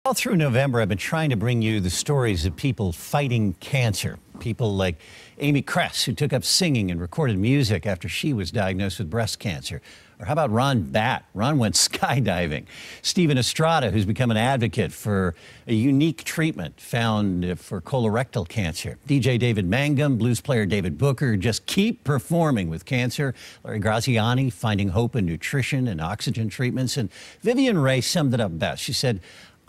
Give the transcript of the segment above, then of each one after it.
All through November, I've been trying to bring you the stories of people fighting cancer. People like Amy Kress, who took up singing and recorded music after she was diagnosed with breast cancer. Or how about Ron Batt? Ron went skydiving. Stephen Estrada, who's become an advocate for a unique treatment found for colorectal cancer. DJ David Mangum, blues player David Booker, just keep performing with cancer. Larry Graziani, finding hope in nutrition and oxygen treatments. And Vivian Ray summed it up best. She said,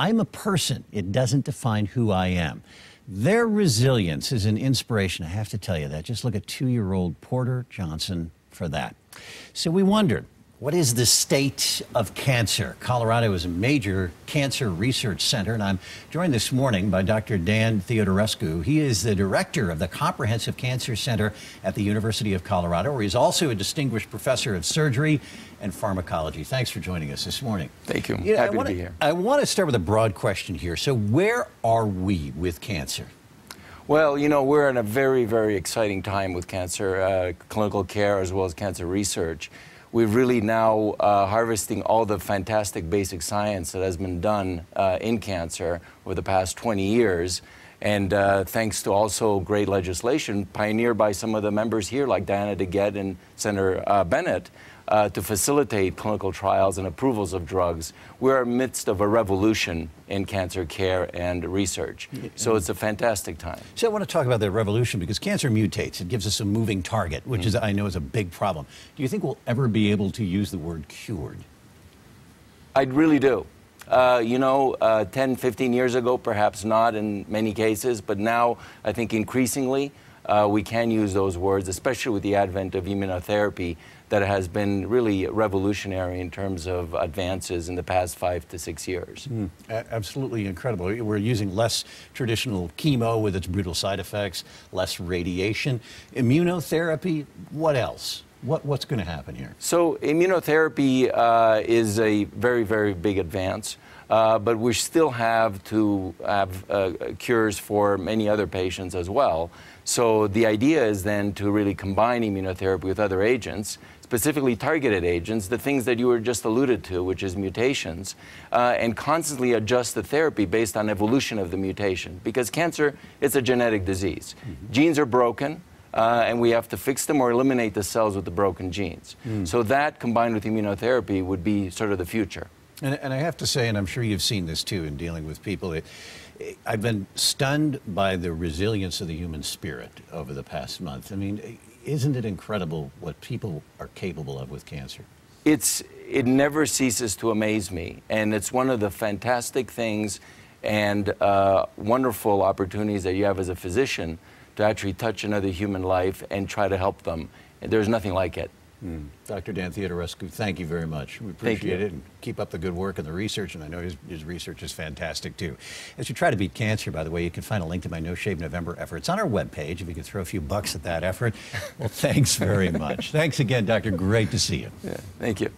"I'm a person. It doesn't define who I am." Their resilience is an inspiration. I have to tell you that. Just look at 2-year-old Porter Johnson for that. So we wondered, what is the state of cancer? Colorado is a major cancer research center, and I'm joined this morning by Dr. Dan Theodorescu. He is the director of the Comprehensive Cancer Center at the University of Colorado, where he's also a distinguished professor of surgery and pharmacology. Thanks for joining us this morning. Thank you. Happy to be here. I want to start with a broad question here. So where are we with cancer? Well, you know, we're in a very, very exciting time with cancer, clinical care as well as cancer research. We're really now harvesting all the fantastic basic science that has been done in cancer over the past 20 years. And thanks to also great legislation pioneered by some of the members here, like Diana DeGette and Senator Bennett, to facilitate clinical trials and approvals of drugs. We're in the midst of a revolution in cancer care and research. So it's a fantastic time. So I want to talk about the revolution because cancer mutates. It gives us a moving target, which is, I know, is a big problem. Do you think we'll ever be able to use the word cured? I really do. 10, 15 years ago, perhaps not in many cases, but now I think increasingly we can use those words, especially with the advent of immunotherapy that has been really revolutionary in terms of advances in the past 5 to 6 years. Absolutely incredible. We're using less traditional chemo with its brutal side effects, less radiation. Immunotherapy, what else? What's going to happen here? So immunotherapy is a very, very big advance, but we still have to have cures for many other patients as well. So the idea is then to really combine immunotherapy with other agents, specifically targeted agents, the things that you were just alluded to, which is mutations, and constantly adjust the therapy based on evolution of the mutation. Because cancer is a genetic disease. Genes are broken, and we have to fix them or eliminate the cells with the broken genes. So that, combined with immunotherapy, would be sort of the future. And I have to say, and I'm sure you've seen this too in dealing with people, I've been stunned by the resilience of the human spirit over the past month. I mean, isn't it incredible what people are capable of with cancer? It never ceases to amaze me, and it's one of the fantastic things and wonderful opportunities that you have as a physician to actually touch another human life and try to help them. And there's nothing like it. Dr. Dan Theodorescu, thank you very much. We appreciate it, and keep up the good work and the research, and I know his research is fantastic too. As you try to beat cancer, by the way, you can find a link to my No Shave November effort. It's on our webpage. If you could throw a few bucks at that effort, well, thanks very much. Thanks again, Doctor. Great to see you. Yeah, thank you.